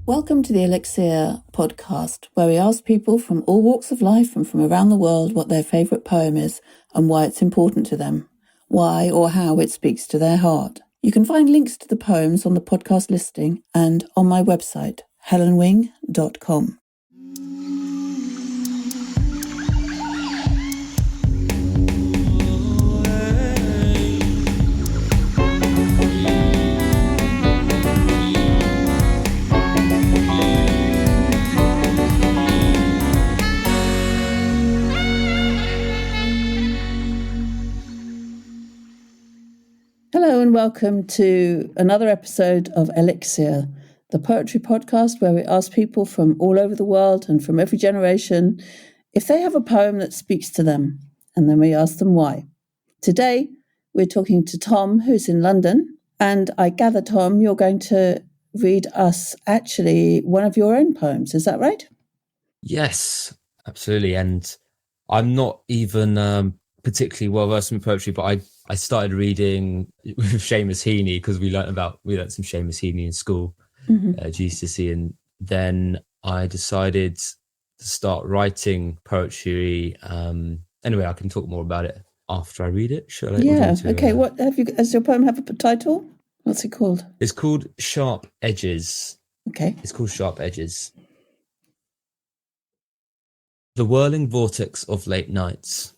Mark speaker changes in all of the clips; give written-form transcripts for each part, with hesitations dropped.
Speaker 1: Welcome to the Elixir podcast, where we ask people from all walks of life and from around the world what their favourite poem is and why it's important to them, why or how it speaks to their heart. You can find links to the poems on the podcast listing and on my website, helenwing.com. Hello and welcome to another episode of Elixir, the poetry podcast where we ask people from all over the world and from every generation if they have a poem that speaks to them, and then we ask them why. Today, we're talking to Tom, who's in London, and I gather, Tom, you're going to read us actually one of your own poems. Is that right?
Speaker 2: Yes, absolutely. And I'm not even particularly well versed in poetry, but I started reading with Seamus Heaney because we learnt some Seamus Heaney in school, GCSE, and then I decided to start writing poetry. Anyway, I can talk more about it after I read it. Shall I?
Speaker 1: Yeah. Okay. What have you? Does your poem have a title? What's it called?
Speaker 2: It's called Sharp Edges.
Speaker 1: Okay.
Speaker 2: It's called Sharp Edges. The whirling vortex of late nights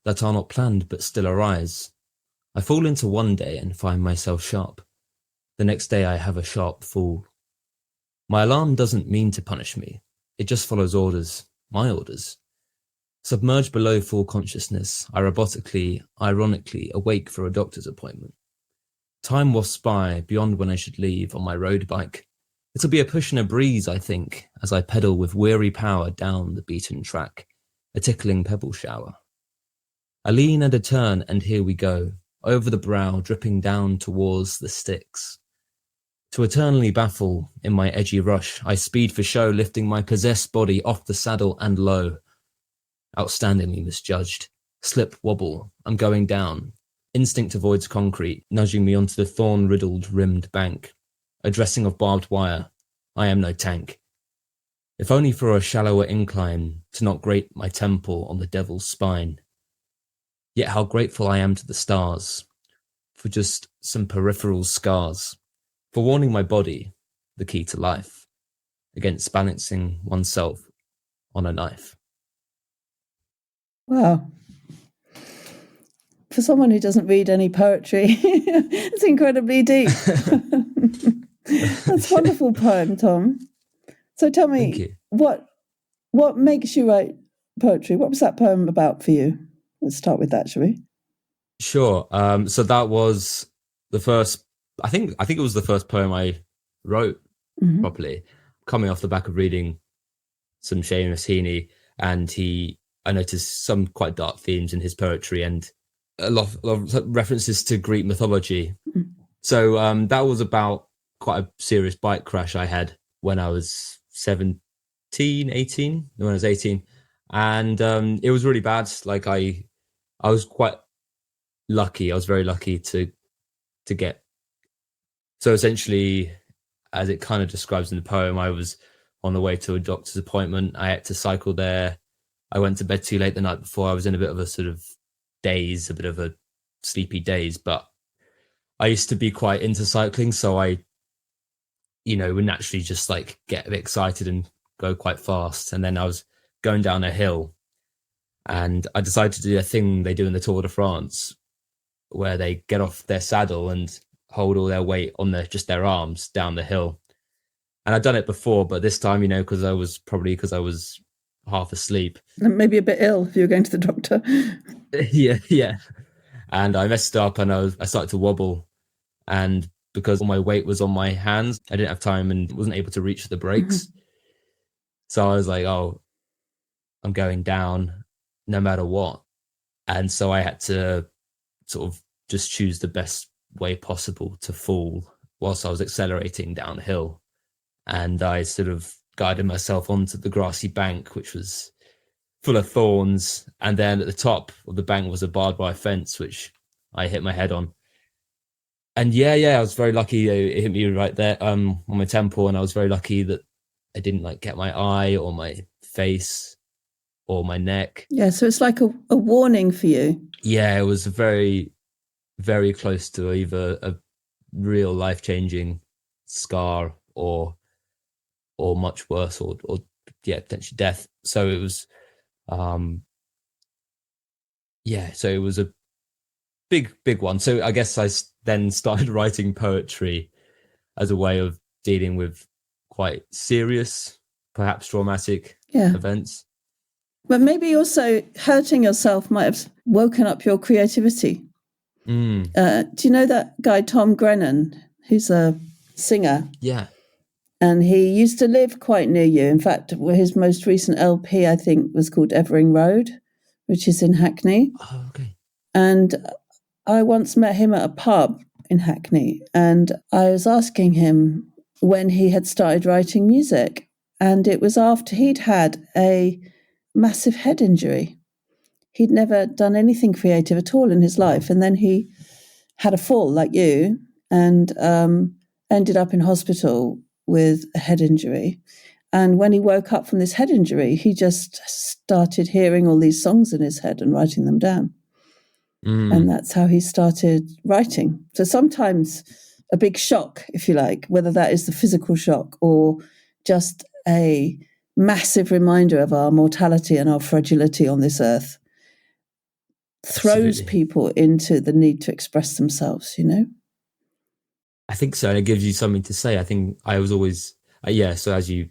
Speaker 2: that are not planned but still arise. I fall into one day and find myself sharp. The next day I have a sharp fall. My alarm doesn't mean to punish me. It just follows orders, my orders. Submerged below full consciousness, I ironically awake for a doctor's appointment. Time wafts by beyond when I should leave on my road bike. It'll be a push and a breeze, I think, as I pedal with weary power down the beaten track, a tickling pebble shower. A lean and a turn, and here we go, over the brow, dripping down towards the sticks. To eternally baffle, in my edgy rush, I speed for show, lifting my possessed body off the saddle and low. Outstandingly misjudged. Slip, wobble, I'm going down. Instinct avoids concrete, nudging me onto the thorn-riddled, rimmed bank. A dressing of barbed wire. I am no tank. If only for a shallower incline, to not grate my temple on the devil's spine. Yet how grateful I am to the stars, for just some peripheral scars, for warning my body, the key to life, against balancing oneself on a knife.
Speaker 1: Wow. For someone who doesn't read any poetry, it's incredibly deep. That's a wonderful poem, Tom. So tell me, what makes you write poetry? What was that poem about for you? Let's start with that, shall we?
Speaker 2: Sure. So that was the first, I think it was the first poem I wrote properly, coming off the back of reading some Seamus Heaney, and I noticed some quite dark themes in his poetry and a lot of references to Greek mythology. So that was about quite a serious bike crash I had when I was 18, when I was 18. And it was really bad. Like I was quite lucky. I was very lucky to get. So essentially, as it kind of describes in the poem, I was on the way to a doctor's appointment. I had to cycle there. I went to bed too late the night before. I was in a bit of a sort of daze, a bit of a sleepy daze, but I used to be quite into cycling. So I, would naturally just like get a bit excited and go quite fast. And then I was going down a hill and I decided to do a thing they do in the Tour de France where they get off their saddle and hold all their weight on just their arms down the hill. And I'd done it before, but this time, because I was half asleep.
Speaker 1: Maybe a bit ill if you were going to the doctor.
Speaker 2: Yeah. And I messed up and I started to wobble. And because all my weight was on my hands, I didn't have time and wasn't able to reach the brakes. So I was like, oh, I'm going down no matter what. And so I had to sort of just choose the best way possible to fall whilst I was accelerating downhill. And I sort of guided myself onto the grassy bank, which was full of thorns. And then at the top of the bank was a barbed wire fence, which I hit my head on. And I was very lucky. It hit me right there on my temple, and I was very lucky that I didn't like get my eye or my face or my neck.
Speaker 1: Yeah, so it's like a warning for you.
Speaker 2: Yeah, it was very, very close to either a real life-changing scar or much worse, or yeah, potentially death. So it was, so it was a big one. So I guess I then started writing poetry as a way of dealing with quite serious, perhaps traumatic events.
Speaker 1: But maybe also hurting yourself might have woken up your creativity. Do you know that guy Tom Grennan, who's a singer?
Speaker 2: Yeah.
Speaker 1: And he used to live quite near you. In fact, his most recent LP, I think, was called Evering Road, which is in Hackney.
Speaker 2: Oh, okay.
Speaker 1: And I once met him at a pub in Hackney, and I was asking him when he had started writing music. And it was after he'd had a massive head injury. He'd never done anything creative at all in his life. And then he had a fall like you and ended up in hospital with a head injury. And when he woke up from this head injury, he just started hearing all these songs in his head and writing them down. And that's how he started writing. So sometimes a big shock, if you like, whether that is the physical shock or just a massive reminder of our mortality and our fragility on this earth, throws people into the need to express themselves, you know?
Speaker 2: I think so. And it gives you something to say. I think I was always, so as you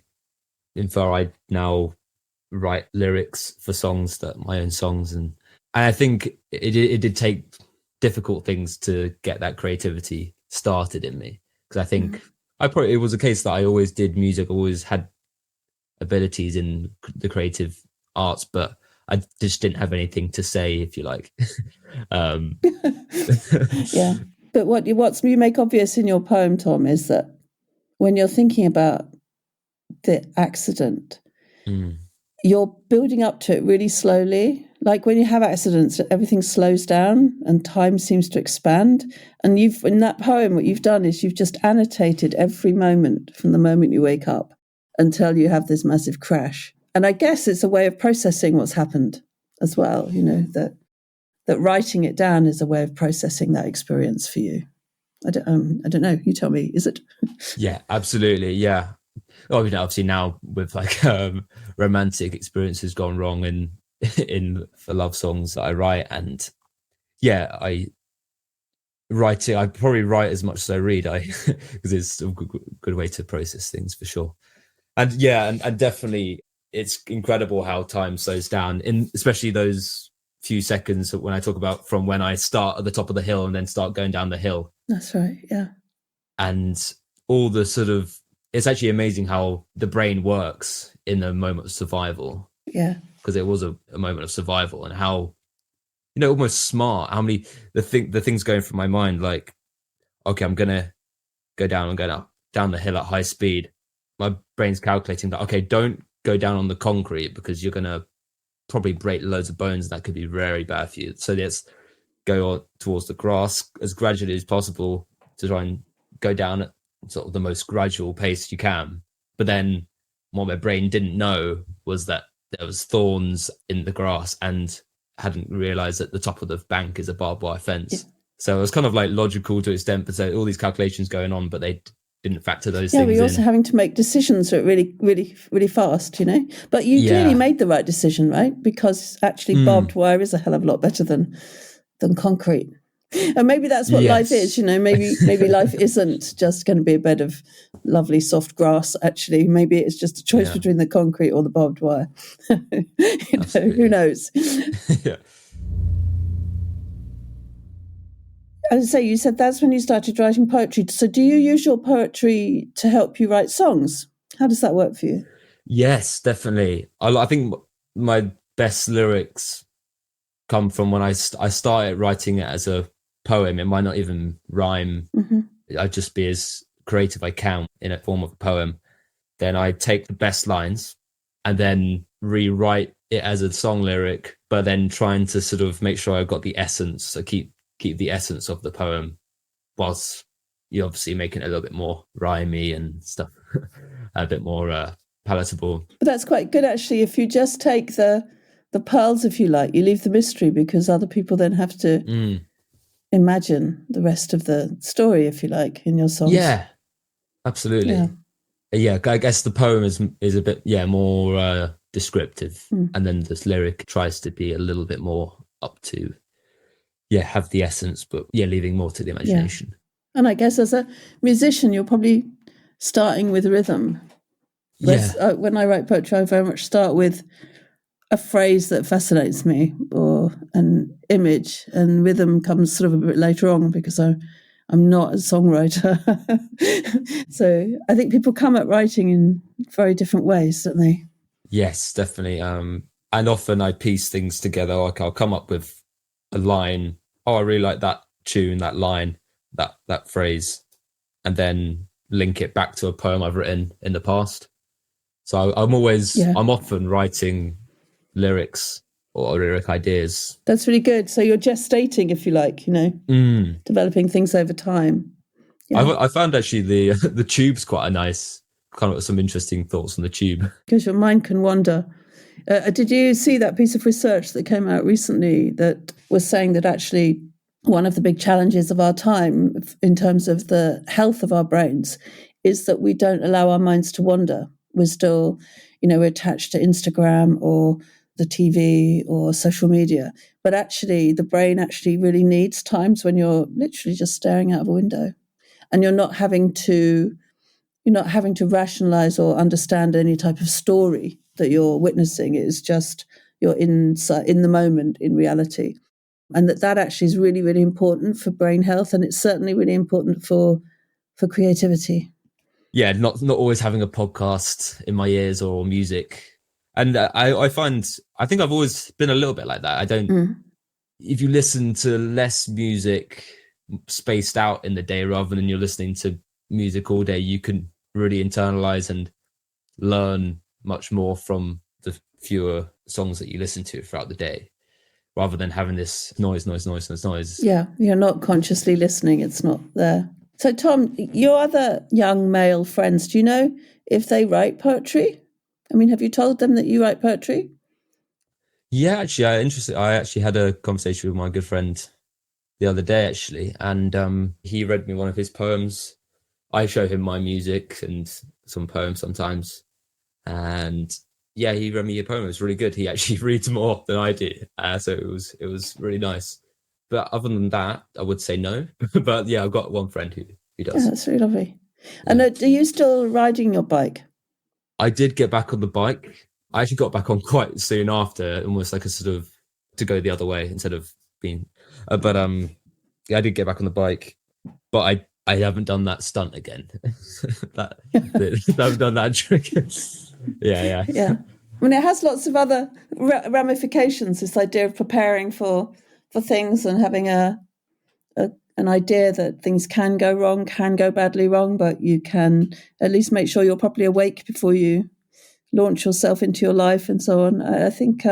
Speaker 2: infer, I now write lyrics for songs, my own songs. And I think it did take difficult things to get that creativity started in me. Because I think it was a case that I always did music, always had abilities in the creative arts, but I just didn't have anything to say, if you like.
Speaker 1: Yeah. But what you make obvious in your poem, Tom, is that when you're thinking about the accident, you're building up to it really slowly. Like when you have accidents, everything slows down and time seems to expand. And in that poem, what you've done is you've just annotated every moment from the moment you wake up until you have this massive crash. And I guess it's a way of processing what's happened as well, you know, that writing it down is a way of processing that experience for you. I don't know. You tell me, is it?
Speaker 2: Yeah, absolutely. Yeah. Oh, obviously now with like romantic experiences gone wrong in for love songs that I write, and I probably write as much as I read, because it's a good way to process things for sure. And and definitely it's incredible how time slows down, especially those few seconds when I talk about from when I start at the top of the hill and then start going down the hill.
Speaker 1: That's right, yeah.
Speaker 2: And all the sort of, it's actually amazing how the brain works in a moment of survival.
Speaker 1: Yeah.
Speaker 2: Because it was a moment of survival, and how, almost smart, how many, the things going through my mind, like, okay, I'm going to go down the hill at high speed. My brain's calculating that, okay, don't go down on the concrete because you're going to probably break loads of bones. That could be very bad for you. So let's go towards the grass as gradually as possible to try and go down at sort of the most gradual pace you can. But then what my brain didn't know was that there was thorns in the grass and hadn't realized that the top of the bank is a barbed wire fence. Yeah. So it was kind of like logical to extent, but so all these calculations going on, but they didn't factor those things in.
Speaker 1: Yeah, we're also having to make decisions really, really, really fast, you know. But you clearly made the right decision, right? Because actually barbed wire is a hell of a lot better than concrete. And maybe that's what life is, you know. Maybe life isn't just going to be a bed of lovely soft grass. Actually, maybe it's just a choice between the concrete or the barbed wire. Who knows?
Speaker 2: Yeah.
Speaker 1: As I say, you said that's when you started writing poetry. So do you use your poetry to help you write songs? How does that work for you?
Speaker 2: Yes, definitely. I think my best lyrics come from when I started writing it as a poem. It might not even rhyme. I'd just be as creative I can in a form of a poem. Then I take the best lines and then rewrite it as a song lyric, but then trying to sort of make sure I got the essence. So keep the essence of the poem whilst you obviously making it a little bit more rhymey and stuff, a bit more palatable.
Speaker 1: But that's quite good, actually. If you just take the pearls, if you like, you leave the mystery, because other people then have to imagine the rest of the story, if you like, in your songs.
Speaker 2: Yeah, absolutely. Yeah, I guess the poem is a bit more descriptive, and then this lyric tries to be a little bit more up to have the essence, but leaving more to the imagination.
Speaker 1: And I guess as a musician, you're probably starting with rhythm. Whereas, when I write poetry, I very much start with a phrase that fascinates me or an image, and rhythm comes sort of a bit later on, because I'm not a songwriter. So I think people come at writing in very different ways, don't they?
Speaker 2: Yes, definitely. And often I piece things together. Like I'll come up with a line. Oh, I really like that tune, that line, that phrase, and then link it back to a poem I've written in the past. So I'm often writing lyrics or lyric ideas.
Speaker 1: That's really good. So you're gestating, if you like, developing things over time. Yeah.
Speaker 2: I found actually the tube's quite a nice, kind of some interesting thoughts on the tube.
Speaker 1: Because your mind can wander. Did you see that piece of research that came out recently that was saying that actually one of the big challenges of our time in terms of the health of our brains is that we don't allow our minds to wander? We're still, we're attached to Instagram or the TV or social media. But actually, the brain actually really needs times when you're literally just staring out of a window and you're not having to rationalize or understand any type of story that you're witnessing. It's just you're in the moment, in reality. And that actually is really, really important for brain health. And it's certainly really important for creativity.
Speaker 2: Yeah, not always having a podcast in my ears or music. And I think I've always been a little bit like that. I don't, if you listen to less music spaced out in the day rather than you're listening to music all day, you can really internalize and learn much more from the fewer songs that you listen to throughout the day, rather than having this noise.
Speaker 1: Yeah, you're not consciously listening. It's not there. So, Tom, your other young male friends, do you know if they write poetry? I mean, have you told them that you write poetry?
Speaker 2: Yeah, actually, I actually had a conversation with my good friend the other day, actually, and he read me one of his poems. I show him my music and some poems sometimes, and he read me a poem. It was really good. He actually reads more than I do, so it was really nice. But other than that, I would say no. But yeah, I've got one friend who does.
Speaker 1: Yeah, that's really lovely. Yeah. And are you still riding your bike?
Speaker 2: I did get back on the bike. I actually got back on quite soon after, almost like a sort of to go the other way instead of being. I did get back on the bike, but I haven't done that stunt again. I've done that trick. Yeah.
Speaker 1: I mean, it has lots of other ramifications. This idea of preparing for things and having an idea that things can go wrong, can go badly wrong, but you can at least make sure you're properly awake before you launch yourself into your life and so on. I think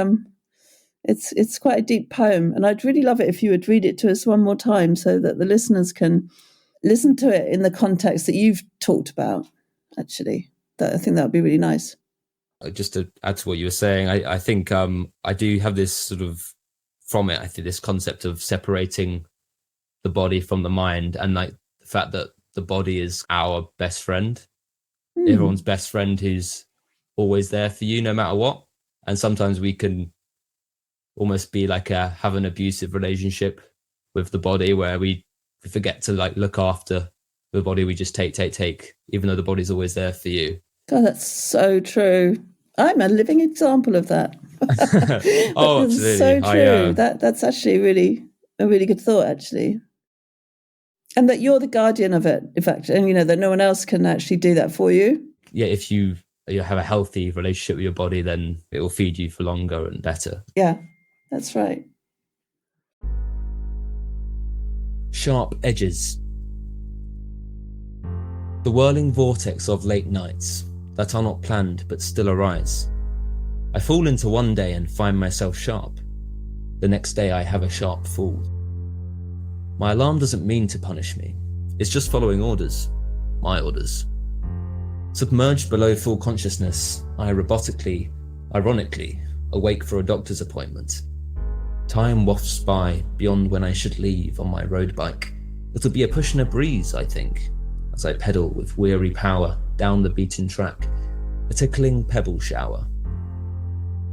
Speaker 1: it's quite a deep poem, and I'd really love it if you would read it to us one more time so that the listeners can listen to it in the context that you've talked about, actually. I think that would be really nice.
Speaker 2: Just to add to what you were saying, I think I do have this sort of, from it, I think this concept of separating the body from the mind, and like the fact that the body is our best friend, everyone's best friend who's always there for you no matter what. And sometimes we can almost be like have an abusive relationship with the body where we forget to like look after the body. We just take, even though the body's always there for you.
Speaker 1: God, that's so true. I'm a living example of that.
Speaker 2: Oh, absolutely.
Speaker 1: So true. That's actually a really good thought, actually. And that you're the guardian of it, in fact, and that no one else can actually do that for you.
Speaker 2: Yeah, if you have a healthy relationship with your body, then it will feed you for longer and better.
Speaker 1: Yeah, that's right.
Speaker 2: Sharp edges. The whirling vortex of late nights that are not planned but still arise. I fall into one day and find myself sharp. The next day I have a sharp fall. My alarm doesn't mean to punish me. It's just following orders. My orders. Submerged below full consciousness, I ironically, awake for a doctor's appointment. Time wafts by beyond when I should leave on my road bike. It'll be a push and a breeze, I think, as I pedal with weary power down the beaten track, a tickling pebble shower.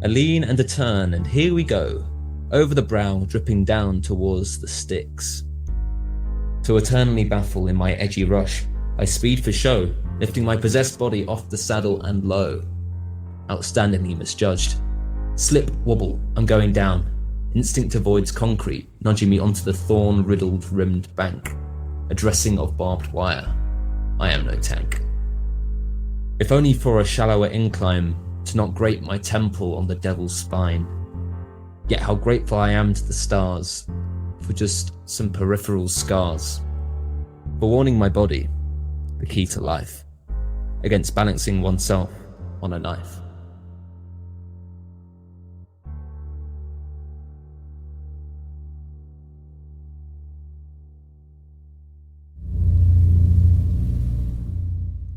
Speaker 2: A lean and a turn, and here we go, over the brow dripping down towards the sticks. To eternally baffle in my edgy rush, I speed for show, lifting my possessed body off the saddle and low. Outstandingly misjudged. Slip, wobble, I'm going down. Instinct avoids concrete, nudging me onto the thorn-riddled rimmed bank. A dressing of barbed wire. I am no tank. If only for a shallower incline, to not grate my temple on the devil's spine. Yet how grateful I am to the stars, for just some peripheral scars. For warning my body, the key to life, against balancing oneself on a knife.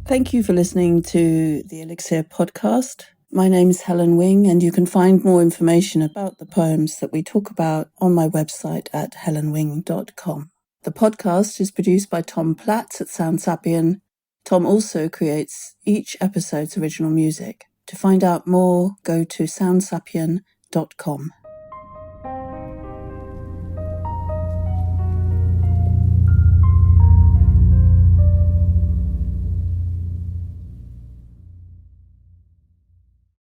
Speaker 1: Thank you for listening to the Elixir podcast. My name is Helen Wing, and you can find more information about the poems that we talk about on my website at helenwing.com. The podcast is produced by Tom Platts at Sapien. Tom also creates each episode's original music. To find out more, go to soundsapien.com.